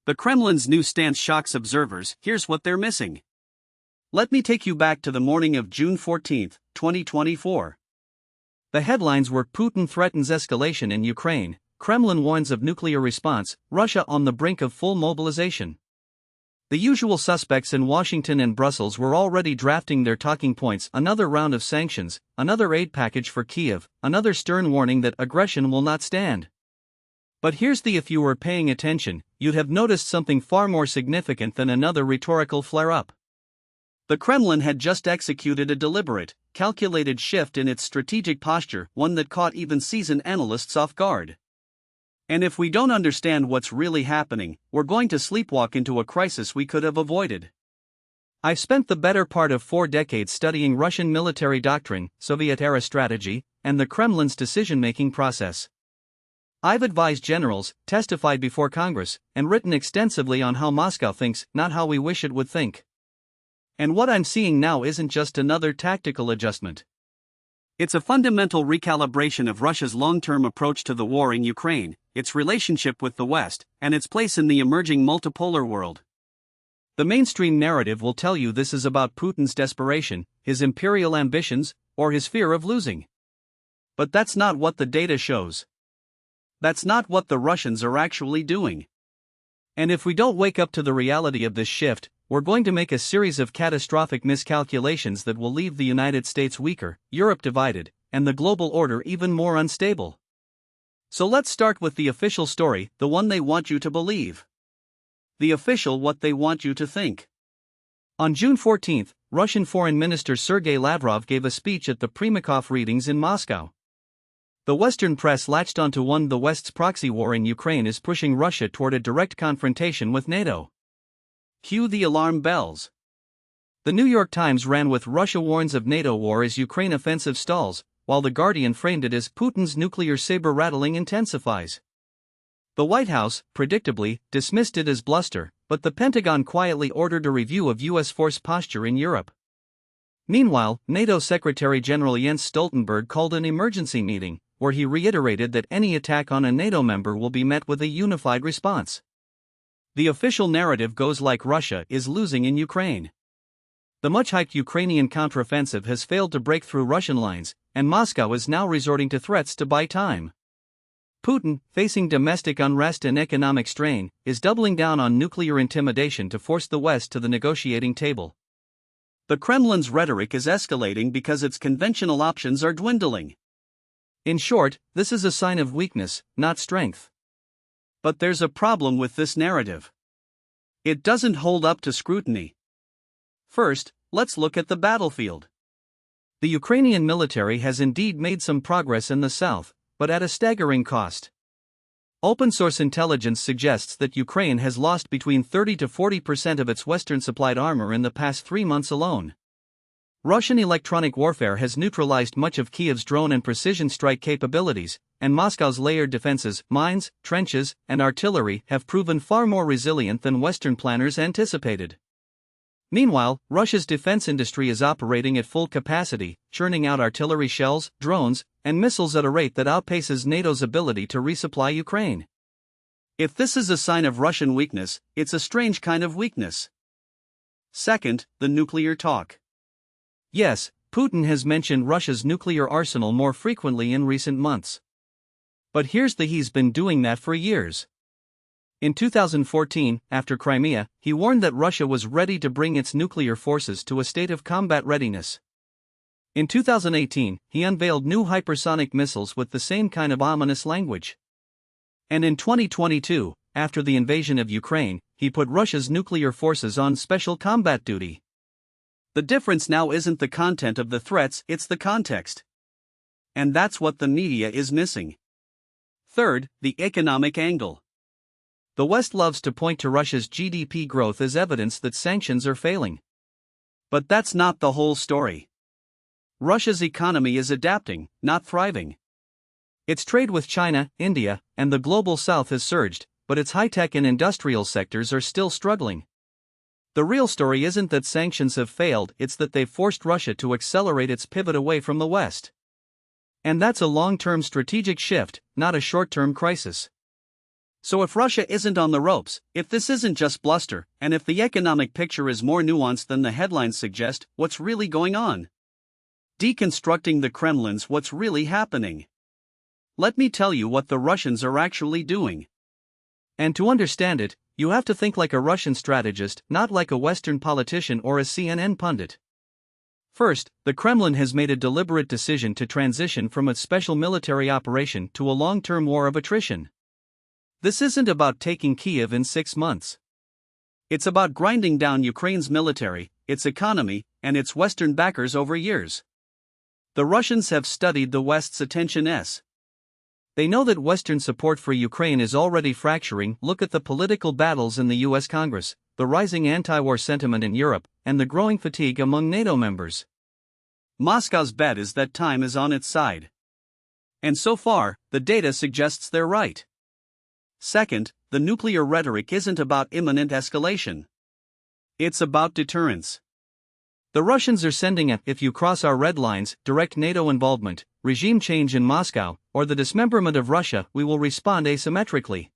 The Kremlin's new stance shocks observers. Here's what they're missing. Let me take you back to the morning of June 14, 2024. The headlines were Putin threatens escalation in Ukraine, Kremlin warns of nuclear response, Russia on the brink of full mobilization. The usual suspects in Washington and Brussels were already drafting their talking points: another round of sanctions, another aid package for Kiev, another stern warning that aggression will not stand. But here's the: if you were paying attention, you'd have noticed something far more significant than another rhetorical flare-up. The Kremlin had just executed a deliberate, calculated shift in its strategic posture, one that caught even seasoned analysts off guard. And if we don't understand what's really happening, we're going to sleepwalk into a crisis we could have avoided. I've spent the better part of 4 decades studying Russian military doctrine, Soviet-era strategy, and the Kremlin's decision-making process. I've advised generals, testified before Congress, and written extensively on how Moscow thinks, not how we wish it would think. And what I'm seeing now isn't just another tactical adjustment. It's a fundamental recalibration of Russia's long-term approach to the war in Ukraine, its relationship with the West, and its place in the emerging multipolar world. The mainstream narrative will tell you this is about Putin's desperation, his imperial ambitions, or his fear of losing. But that's not what the data shows. That's not what the Russians are actually doing. And if we don't wake up to the reality of this shift, we're going to make a series of catastrophic miscalculations that will leave the United States weaker, Europe divided, and the global order even more unstable. So let's start with the official story, the one they want you to believe. The official what they want you to think. On June 14, Russian Foreign Minister Sergei Lavrov gave a speech at the Primakov readings in Moscow. The Western press latched onto one: the West's proxy war in Ukraine is pushing Russia toward a direct confrontation with NATO. Cue the alarm bells. The New York Times ran with Russia warns of NATO war as Ukraine offensive stalls, while The Guardian framed it as Putin's nuclear saber-rattling intensifies. The White House, predictably, dismissed it as bluster, but the Pentagon quietly ordered a review of U.S. force posture in Europe. Meanwhile, NATO Secretary General Jens Stoltenberg called an emergency meeting, where he reiterated that any attack on a NATO member will be met with a unified response. The official narrative goes like Russia is losing in Ukraine. The much-hyped Ukrainian counteroffensive has failed to break through Russian lines, and Moscow is now resorting to threats to buy time. Putin, facing domestic unrest and economic strain, is doubling down on nuclear intimidation to force the West to the negotiating table. The Kremlin's rhetoric is escalating because its conventional options are dwindling. In short, this is a sign of weakness, not strength. But there's a problem with this narrative. It doesn't hold up to scrutiny. First, let's look at the battlefield. The Ukrainian military has indeed made some progress in the south, but at a staggering cost. Open-source intelligence suggests that Ukraine has lost between 30 to 40% of its Western-supplied armor in the past 3 months alone. Russian electronic warfare has neutralized much of Kiev's drone and precision strike capabilities, and Moscow's layered defenses, mines, trenches, and artillery have proven far more resilient than Western planners anticipated. Meanwhile, Russia's defense industry is operating at full capacity, churning out artillery shells, drones, and missiles at a rate that outpaces NATO's ability to resupply Ukraine. If this is a sign of Russian weakness, it's a strange kind of weakness. Second, the nuclear talk. Yes, Putin has mentioned Russia's nuclear arsenal more frequently in recent months. But here's the: he's been doing that for years. In 2014, after Crimea, he warned that Russia was ready to bring its nuclear forces to a state of combat readiness. In 2018, he unveiled new hypersonic missiles with the same kind of ominous language. And in 2022, after the invasion of Ukraine, he put Russia's nuclear forces on special combat duty. The difference now isn't the content of the threats, it's the context. And that's what the media is missing. Third, the economic angle. The West loves to point to Russia's GDP growth as evidence that sanctions are failing. But that's not the whole story. Russia's economy is adapting, not thriving. Its trade with China, India, and the global south has surged, but its high-tech and industrial sectors are still struggling. The real story isn't that sanctions have failed, it's that they've forced Russia to accelerate its pivot away from the West. And that's a long-term strategic shift, not a short-term crisis. So if Russia isn't on the ropes, if this isn't just bluster, and if the economic picture is more nuanced than the headlines suggest, what's really going on? Deconstructing the Kremlin's what's really happening. Let me tell you what the Russians are actually doing. And to understand it, you have to think like a Russian strategist, not like a Western politician or a CNN pundit. First, the Kremlin has made a deliberate decision to transition from a special military operation to a long-term war of attrition. This isn't about taking Kyiv in 6 months. It's about grinding down Ukraine's military, its economy, and its Western backers over years. The Russians have studied the West's attention. They know that Western support for Ukraine is already fracturing. Look at the political battles in the US Congress, the rising anti-war sentiment in Europe, and the growing fatigue among NATO members. Moscow's bet is that time is on its side. And so far, the data suggests they're right. Second, the nuclear rhetoric isn't about imminent escalation. It's about deterrence. The Russians are sending a "if you cross our red lines, direct NATO involvement, regime change in Moscow, or the dismemberment of Russia, we will respond asymmetrically."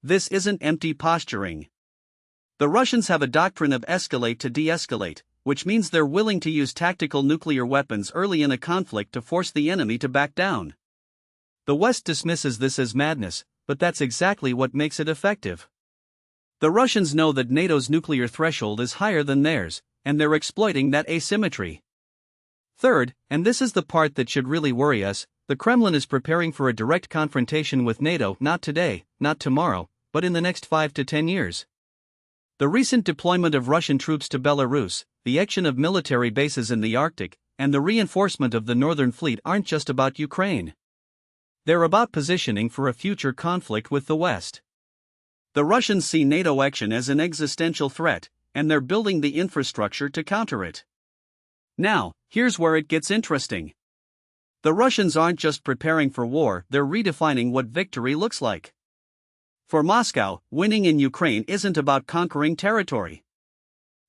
This isn't empty posturing. The Russians have a doctrine of escalate to de-escalate, which means they're willing to use tactical nuclear weapons early in a conflict to force the enemy to back down. The West dismisses this as madness, but that's exactly what makes it effective. The Russians know that NATO's nuclear threshold is higher than theirs, and they're exploiting that asymmetry. Third, and this is the part that should really worry us, the Kremlin is preparing for a direct confrontation with NATO not today, not tomorrow, but in the next 5 to 10 years. The recent deployment of Russian troops to Belarus, the action of military bases in the Arctic, and the reinforcement of the Northern Fleet aren't just about Ukraine. They're about positioning for a future conflict with the West. The Russians see NATO action as an existential threat, and they're building the infrastructure to counter it. Now, here's where it gets interesting. The Russians aren't just preparing for war, they're redefining what victory looks like. For Moscow, winning in Ukraine isn't about conquering territory.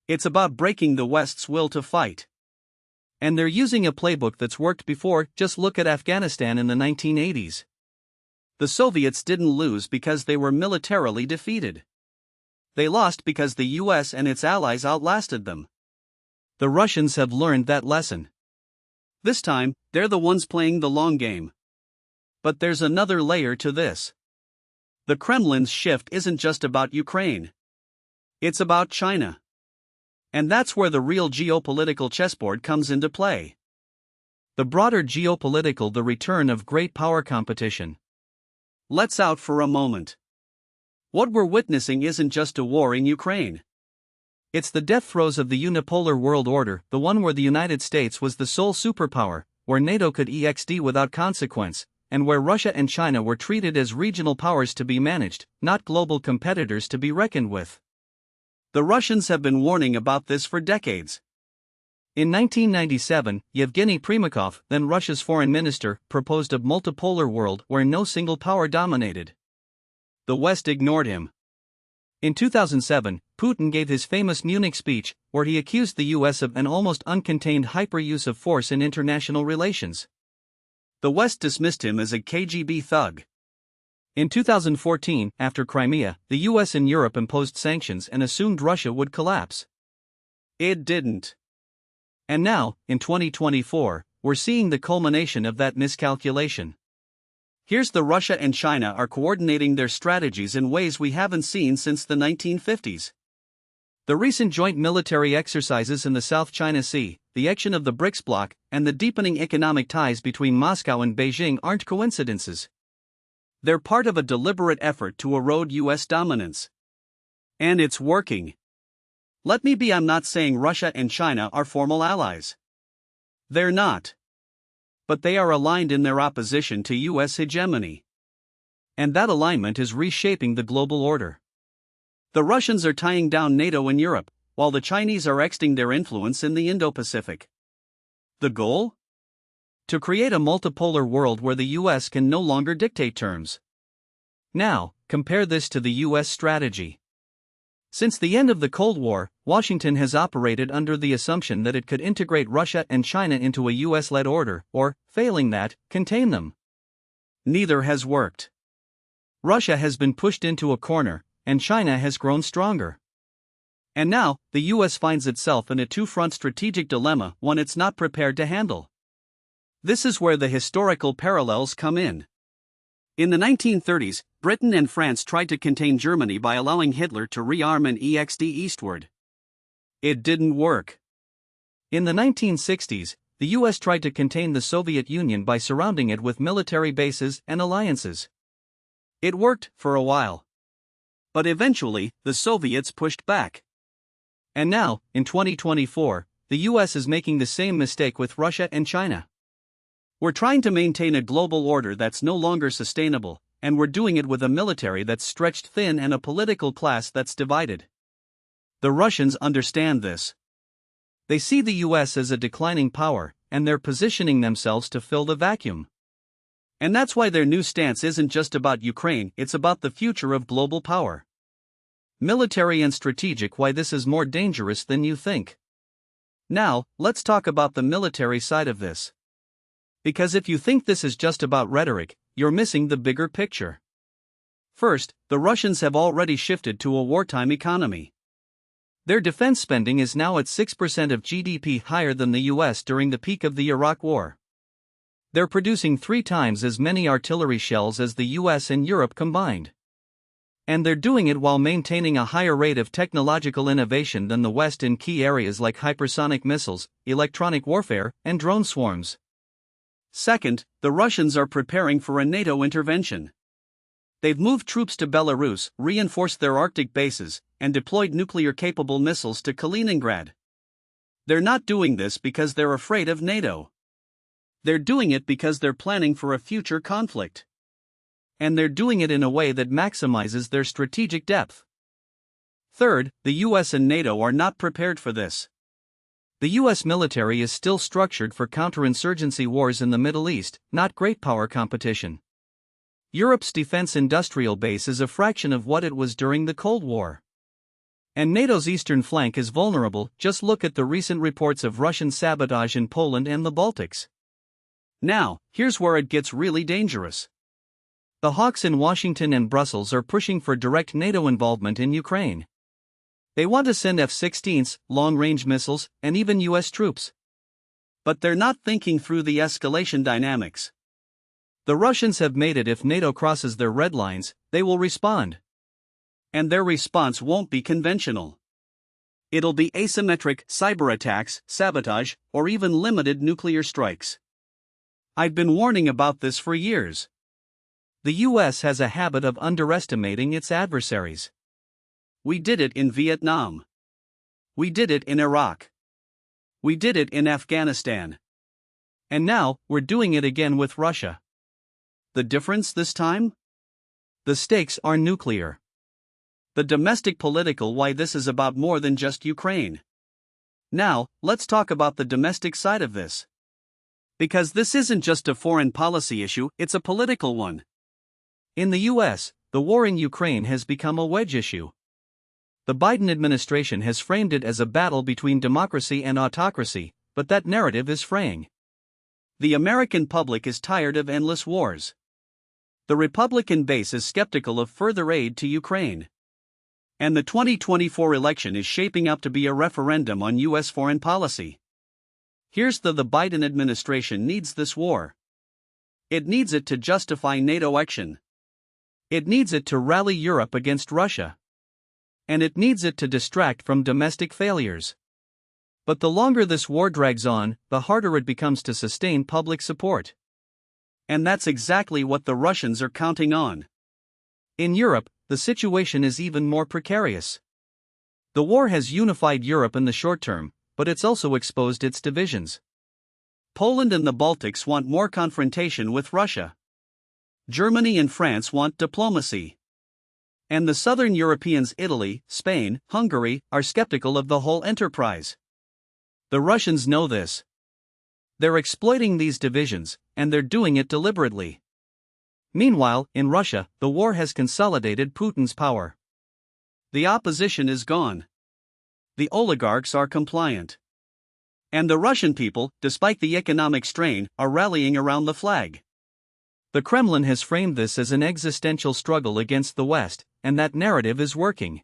It's about breaking the West's will to fight. And they're using a playbook that's worked before. Just look at Afghanistan in the 1980s. The Soviets didn't lose because they were militarily defeated. They lost because the US and its allies outlasted them. The Russians have learned that lesson. This time, they're the ones playing the long game. But there's another layer to this. The Kremlin's shift isn't just about Ukraine. It's about China. And that's where the real geopolitical chessboard comes into play. The broader geopolitical, the return of great power competition. Let's out for a moment. What we're witnessing isn't just a war in Ukraine. It's the death throes of the unipolar world order, the one where the United States was the sole superpower, where NATO could EXD without consequence, and where Russia and China were treated as regional powers to be managed, not global competitors to be reckoned with. The Russians have been warning about this for decades. In 1997, Yevgeny Primakov, then Russia's foreign minister, proposed a multipolar world where no single power dominated. The West ignored him. In 2007, Putin gave his famous Munich speech, where he accused the US of an almost uncontained hyper-use of force in international relations. The West dismissed him as a KGB thug. In 2014, after Crimea, the US and Europe imposed sanctions and assumed Russia would collapse. It didn't. And now, in 2024, we're seeing the culmination of that miscalculation. Here's the Russia and China are coordinating their strategies in ways we haven't seen since the 1950s. The recent joint military exercises in the South China Sea, the action of the BRICS bloc, and the deepening economic ties between Moscow and Beijing aren't coincidences. They're part of a deliberate effort to erode US dominance. And it's working. I'm not saying Russia and China are formal allies. They're not. But they are aligned in their opposition to US hegemony. And that alignment is reshaping the global order. The Russians are tying down NATO in Europe, while the Chinese are extending their influence in the Indo-Pacific. The goal? To create a multipolar world where the US can no longer dictate terms. Now, compare this to the US strategy. Since the end of the Cold War, Washington has operated under the assumption that it could integrate Russia and China into a US-led order, or, failing that, contain them. Neither has worked. Russia has been pushed into a corner, and China has grown stronger. And now, the US finds itself in a two-front strategic dilemma, one it's not prepared to handle. This is where the historical parallels come in. In the 1930s, Britain and France tried to contain Germany by allowing Hitler to rearm and extend eastward. It didn't work. In the 1960s, the US tried to contain the Soviet Union by surrounding it with military bases and alliances. It worked for a while. But eventually, the Soviets pushed back. And now, in 2024, the US is making the same mistake with Russia and China. We're trying to maintain a global order that's no longer sustainable, and we're doing it with a military that's stretched thin and a political class that's divided. The Russians understand this. They see the US as a declining power, and they're positioning themselves to fill the vacuum. And that's why their new stance isn't just about Ukraine, it's about the future of global power. Military and strategic, why this is more dangerous than you think. Now, let's talk about the military side of this. Because if you think this is just about rhetoric, you're missing the bigger picture. First, the Russians have already shifted to a wartime economy. Their defense spending is now at 6% of GDP, higher than the US during the peak of the Iraq War. They're producing 3 times as many artillery shells as the US and Europe combined. And they're doing it while maintaining a higher rate of technological innovation than the West in key areas like hypersonic missiles, electronic warfare, and drone swarms. Second, the Russians are preparing for a NATO intervention. They've moved troops to Belarus, reinforced their Arctic bases, and deployed nuclear-capable missiles to Kaliningrad. They're not doing this because they're afraid of NATO. They're doing it because they're planning for a future conflict. And they're doing it in a way that maximizes their strategic depth. Third, the US and NATO are not prepared for this. The US military is still structured for counterinsurgency wars in the Middle East, not great power competition. Europe's defense industrial base is a fraction of what it was during the Cold War. And NATO's eastern flank is vulnerable, just look at the recent reports of Russian sabotage in Poland and the Baltics. Now, here's where it gets really dangerous. The hawks in Washington and Brussels are pushing for direct NATO involvement in Ukraine. They want to send F-16s, long-range missiles, and even US troops. But they're not thinking through the escalation dynamics. The Russians have made it if NATO crosses their red lines, they will respond. And their response won't be conventional. It'll be asymmetric cyber attacks, sabotage, or even limited nuclear strikes. I've been warning about this for years. The US has a habit of underestimating its adversaries. We did it in Vietnam. We did it in Iraq. We did it in Afghanistan. And now, we're doing it again with Russia. The difference this time? The stakes are nuclear. The domestic political why this is about more than just Ukraine. Now, let's talk about the domestic side of this. Because this isn't just a foreign policy issue, it's a political one. In the US, the war in Ukraine has become a wedge issue. The Biden administration has framed it as a battle between democracy and autocracy, but that narrative is fraying. The American public is tired of endless wars. The Republican base is skeptical of further aid to Ukraine. And the 2024 election is shaping up to be a referendum on US foreign policy. Here's the Biden administration needs this war. It needs it to justify NATO action. It needs it to rally Europe against Russia. And it needs it to distract from domestic failures. But the longer this war drags on, the harder it becomes to sustain public support. And that's exactly what the Russians are counting on. In Europe, the situation is even more precarious. The war has unified Europe in the short term, but it's also exposed its divisions. Poland and the Baltics want more confrontation with Russia. Germany and France want diplomacy. And the southern Europeans, Italy, Spain, Hungary, are skeptical of the whole enterprise. The Russians know this. They're exploiting these divisions, and they're doing it deliberately. Meanwhile, in Russia, the war has consolidated Putin's power. The opposition is gone. The oligarchs are compliant. And the Russian people, despite the economic strain, are rallying around the flag. The Kremlin has framed this as an existential struggle against the West, and that narrative is working.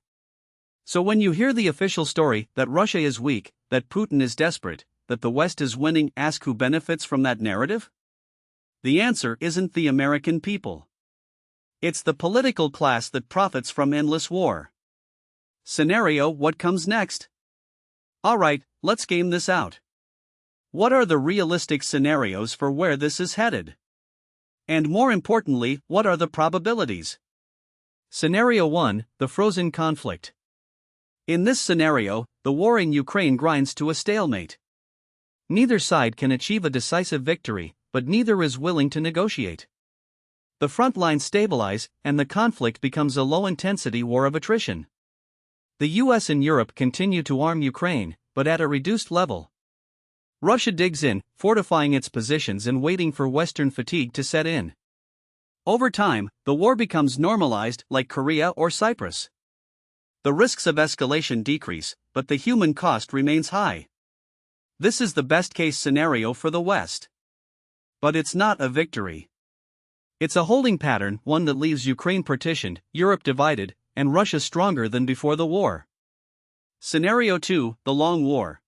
So when you hear the official story that Russia is weak, that Putin is desperate, that the West is winning, ask who benefits from that narrative? The answer isn't the American people. It's the political class that profits from endless war. Scenario: what comes next? Alright, let's game this out. What are the realistic scenarios for where this is headed? And more importantly, what are the probabilities? Scenario 1: the frozen conflict. In this scenario, the war in Ukraine grinds to a stalemate. Neither side can achieve a decisive victory, but neither is willing to negotiate. The front lines stabilize, and the conflict becomes a low-intensity war of attrition. The US and Europe continue to arm Ukraine, but at a reduced level. Russia digs in, fortifying its positions and waiting for Western fatigue to set in. Over time, the war becomes normalized, like Korea or Cyprus. The risks of escalation decrease, but the human cost remains high. This is the best-case scenario for the West. But it's not a victory. It's a holding pattern, one that leaves Ukraine partitioned, Europe divided, and Russia stronger than before the war. Scenario 2: the long war.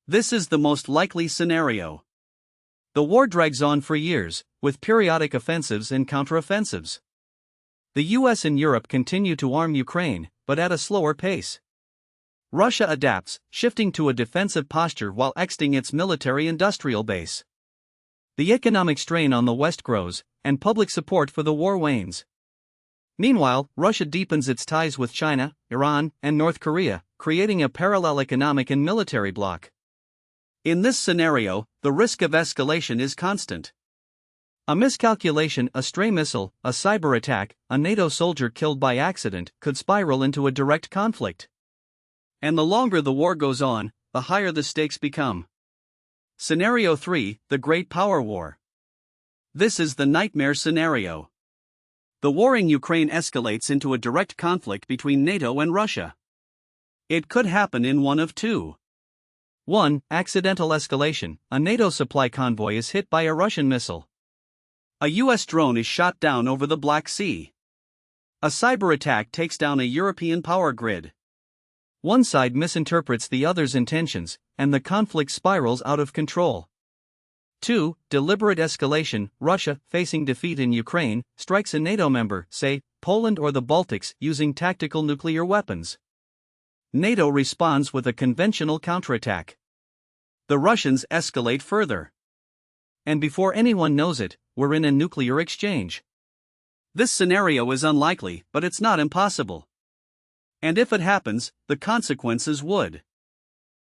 This is the most likely scenario. The war drags on for years, with periodic offensives and counteroffensives. The US and Europe continue to arm Ukraine, but at a slower pace. Russia adapts, shifting to a defensive posture while exiting its military-industrial base. The economic strain on the West grows, and public support for the war wanes. Meanwhile, Russia deepens its ties with China, Iran, and North Korea, creating a parallel economic and military bloc. In this scenario, the risk of escalation is constant. A miscalculation, a stray missile, a cyber attack, a NATO soldier killed by accident could spiral into a direct conflict. And the longer the war goes on, the higher the stakes become. Scenario 3: the Great Power War. This is the nightmare scenario. The war in Ukraine escalates into a direct conflict between NATO and Russia. It could happen in one of two. 1. Accidental escalation: a NATO supply convoy is hit by a Russian missile. A US drone is shot down over the Black Sea. A cyber attack takes down a European power grid. One side misinterprets the other's intentions, and the conflict spirals out of control. 2. Deliberate escalation: Russia, facing defeat in Ukraine, strikes a NATO member, say, Poland or the Baltics, using tactical nuclear weapons. NATO responds with a conventional counterattack. The Russians escalate further. And before anyone knows it, we're in a nuclear exchange. This scenario is unlikely, but it's not impossible. And if it happens, the consequences would